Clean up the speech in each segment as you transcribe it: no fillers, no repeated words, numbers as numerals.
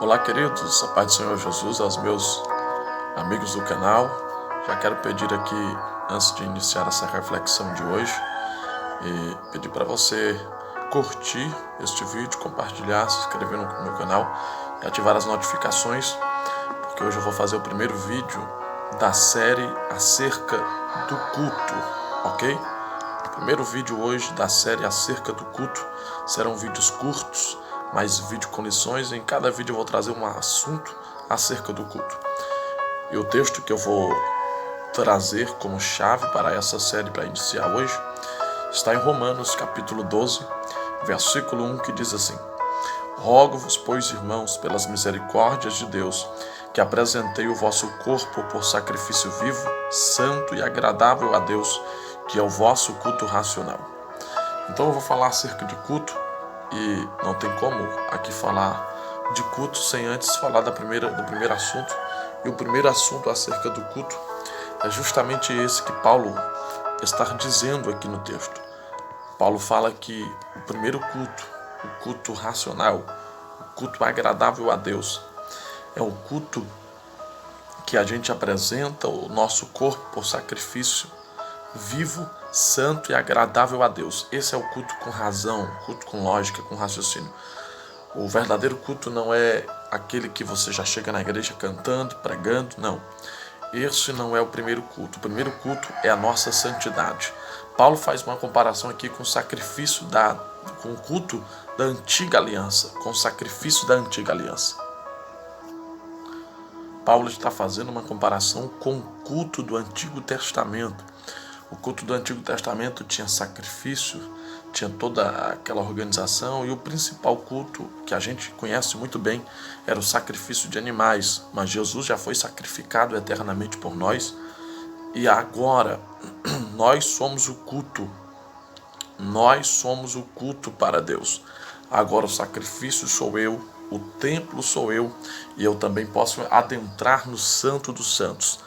Olá, queridos, a paz do Senhor Jesus, aos meus amigos do canal. Já quero pedir aqui, antes de iniciar essa reflexão de hoje, e pedir para você curtir este vídeo, compartilhar, se inscrever no meu canal e ativar as notificações, porque hoje eu vou fazer o primeiro vídeo da série acerca do culto, ok? O primeiro vídeo hoje da série acerca do culto. Serão vídeos curtos, mais vídeo com lições. Em cada vídeo eu vou trazer um assunto acerca do culto. E o texto que eu vou trazer como chave para essa série, para iniciar hoje, está em Romanos capítulo 12, versículo 1, que diz assim: Rogo-vos, pois, irmãos, pelas misericórdias de Deus, que apresentei o vosso corpo por sacrifício vivo, santo e agradável a Deus, que é o vosso culto racional. Então eu vou falar acerca de culto, e não tem como aqui falar de culto sem antes falar do primeiro assunto. E o primeiro assunto acerca do culto é justamente esse que Paulo está dizendo aqui no texto. Paulo fala que o primeiro culto, o culto racional, o culto agradável a Deus, é o culto que a gente apresenta o nosso corpo por sacrifício vivo, santo e agradável a Deus. Esse é o culto com razão, culto com lógica, com raciocínio. O verdadeiro culto não é aquele que você já chega na igreja cantando, pregando, não. Esse não é o primeiro culto. O primeiro culto é a nossa santidade. Paulo faz uma comparação aqui com o sacrifício com o culto da antiga aliança, com o sacrifício da antiga aliança. Paulo está fazendo uma comparação com o culto do Antigo Testamento. O culto do Antigo Testamento tinha sacrifício, tinha toda aquela organização, e o principal culto, que a gente conhece muito bem, era o sacrifício de animais. Mas Jesus já foi sacrificado eternamente por nós, e agora nós somos o culto. Nós somos o culto para Deus. Agora o sacrifício sou eu, o templo sou eu, e eu também posso adentrar no Santo dos Santos.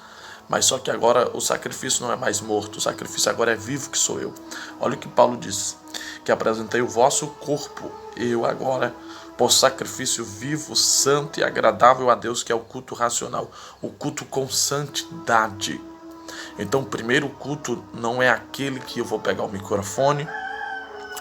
Mas só que agora o sacrifício não é mais morto, o sacrifício agora é vivo, que sou eu. Olha o que Paulo diz: que apresentei o vosso corpo, eu agora, por sacrifício vivo, santo e agradável a Deus, que é o culto racional, o culto com santidade. Então o primeiro culto não é aquele que eu vou pegar o microfone.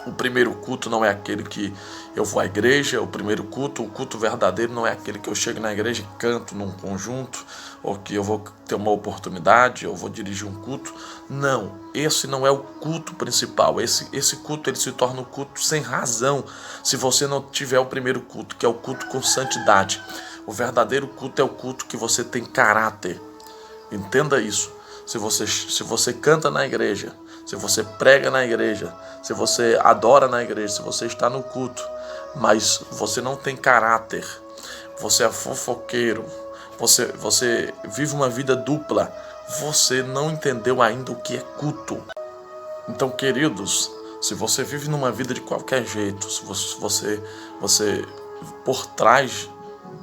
O primeiro culto não é aquele que eu vou à igreja. O culto verdadeiro não é aquele que eu chego na igreja e canto num conjunto, ou que eu vou ter uma oportunidade, eu vou dirigir um culto. Não, esse não é o culto principal. Esse culto ele se torna um culto sem razão se você não tiver o primeiro culto, que é o culto com santidade. O verdadeiro culto é o culto que você tem caráter. Entenda isso. Se você canta na igreja, se você prega na igreja, se você adora na igreja, se você está no culto, mas você não tem caráter, você é fofoqueiro, você vive uma vida dupla, você não entendeu ainda o que é culto. Então, queridos, se você vive numa vida de qualquer jeito, se você por trás,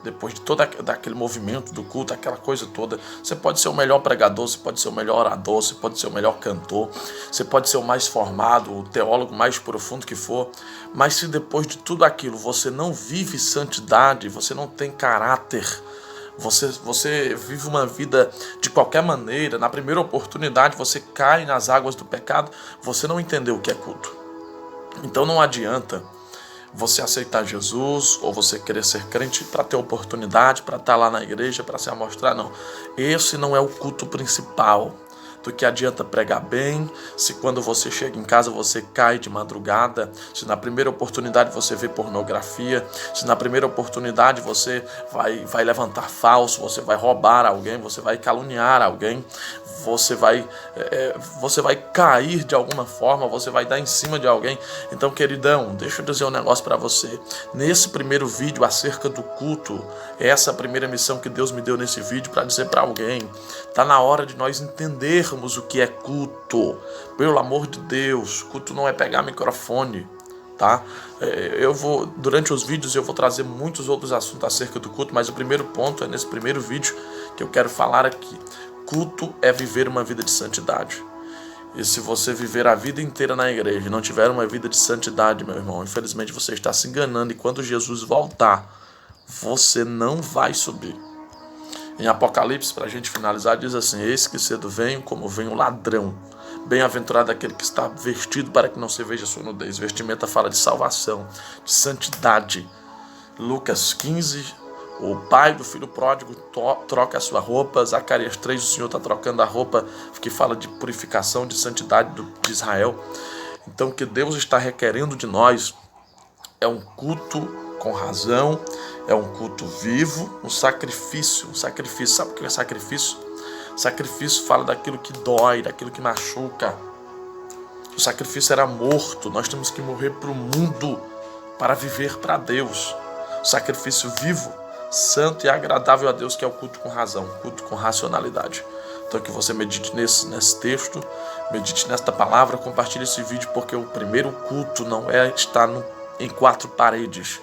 depois de todo aquele movimento do culto, aquela coisa toda, você pode ser o melhor pregador, você pode ser o melhor orador, você pode ser o melhor cantor, você pode ser o mais formado, o teólogo mais profundo que for, mas se depois de tudo aquilo você não vive santidade, você não tem caráter, você vive uma vida de qualquer maneira, na primeira oportunidade você cai nas águas do pecado, você não entendeu o que é culto. Então não adianta você aceitar Jesus ou você querer ser crente para ter oportunidade, para estar lá na igreja, para se amostrar, não. Esse não é o culto principal. Do que adianta pregar bem, se quando você chega em casa você cai de madrugada, se na primeira oportunidade você vê pornografia, se na primeira oportunidade você vai levantar falso, você vai roubar alguém, você vai caluniar alguém, você vai cair de alguma forma, você vai dar em cima de alguém. Então, queridão, deixa eu dizer um negócio para você. Nesse primeiro vídeo acerca do culto, essa é a primeira missão que Deus me deu nesse vídeo, para dizer para alguém: está na hora de nós entendermos o que é culto. Pelo amor de Deus, culto não é pegar microfone, tá? Durante os vídeos eu vou trazer muitos outros assuntos acerca do culto, mas o primeiro ponto é nesse primeiro vídeo que eu quero falar aqui. Culto é viver uma vida de santidade. E se você viver a vida inteira na igreja e não tiver uma vida de santidade, meu irmão, infelizmente você está se enganando, e quando Jesus voltar, você não vai subir. Em Apocalipse, para a gente finalizar, diz assim: eis que cedo venho, como vem o ladrão. Bem-aventurado aquele que está vestido para que não se veja sua nudez. Vestimenta fala de salvação, de santidade. Lucas 15, o pai do filho pródigo troca a sua roupa. Zacarias 3, o Senhor está trocando a roupa que fala de purificação, de santidade de Israel. Então, o que Deus está requerendo de nós é um culto com razão, é um culto vivo, um sacrifício. Sabe o que é sacrifício? Sacrifício fala daquilo que dói, daquilo que machuca. O sacrifício era morto. Nós temos que morrer para o mundo para viver para Deus. O sacrifício vivo, santo e agradável a Deus, que é o culto com razão, culto com racionalidade. Então que você medite nesse texto, medite nesta palavra, compartilhe esse vídeo, porque o primeiro culto não é estar em quatro paredes.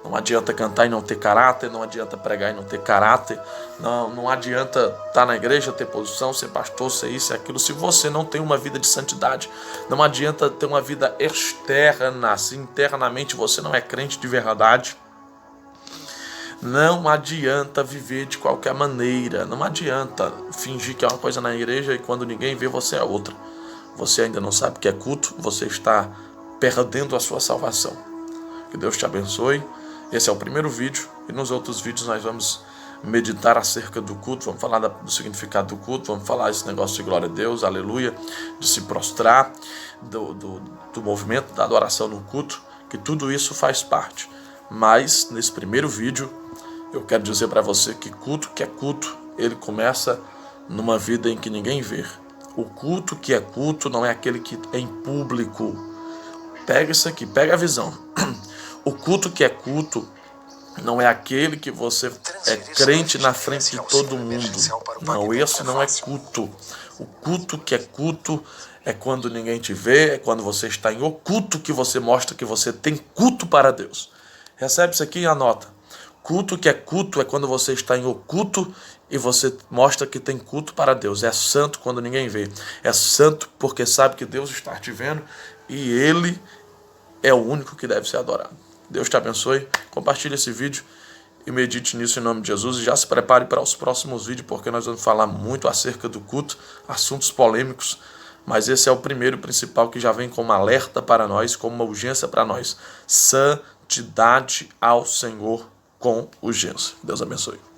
Não adianta cantar e não ter caráter, não adianta pregar e não ter caráter, não adianta estar na igreja, ter posição, ser pastor, ser isso e aquilo, se você não tem uma vida de santidade. Não adianta ter uma vida externa, se internamente você não é crente de verdade. Não adianta viver de qualquer maneira, não adianta fingir que é uma coisa na igreja e quando ninguém vê você é outra. Você ainda não sabe o que é culto, você está perdendo a sua salvação. Que Deus te abençoe. Esse é o primeiro vídeo e nos outros vídeos nós vamos meditar acerca do culto, vamos falar do significado do culto, vamos falar esse negócio de glória a Deus, aleluia, de se prostrar, do movimento da adoração no culto, que tudo isso faz parte. Mas nesse primeiro vídeo eu quero dizer para você que é culto, ele começa numa vida em que ninguém vê. O culto que é culto não é aquele que é em público. Pega isso aqui, pega a visão. O culto que é culto não é aquele que você é crente na frente de todo mundo. Não, esse não é culto. O culto que é culto é quando ninguém te vê, é quando você está em oculto que você mostra que você tem culto para Deus. Recebe isso aqui e anota. Culto que é culto é quando você está em oculto e você mostra que tem culto para Deus. É santo quando ninguém vê. É santo porque sabe que Deus está te vendo e Ele é o único que deve ser adorado. Deus te abençoe. Compartilhe esse vídeo e medite nisso em nome de Jesus. E já se prepare para os próximos vídeos, porque nós vamos falar muito acerca do culto, assuntos polêmicos. Mas esse é o primeiro principal que já vem como alerta para nós, como uma urgência para nós. Santidade ao Senhor com urgência. Deus abençoe.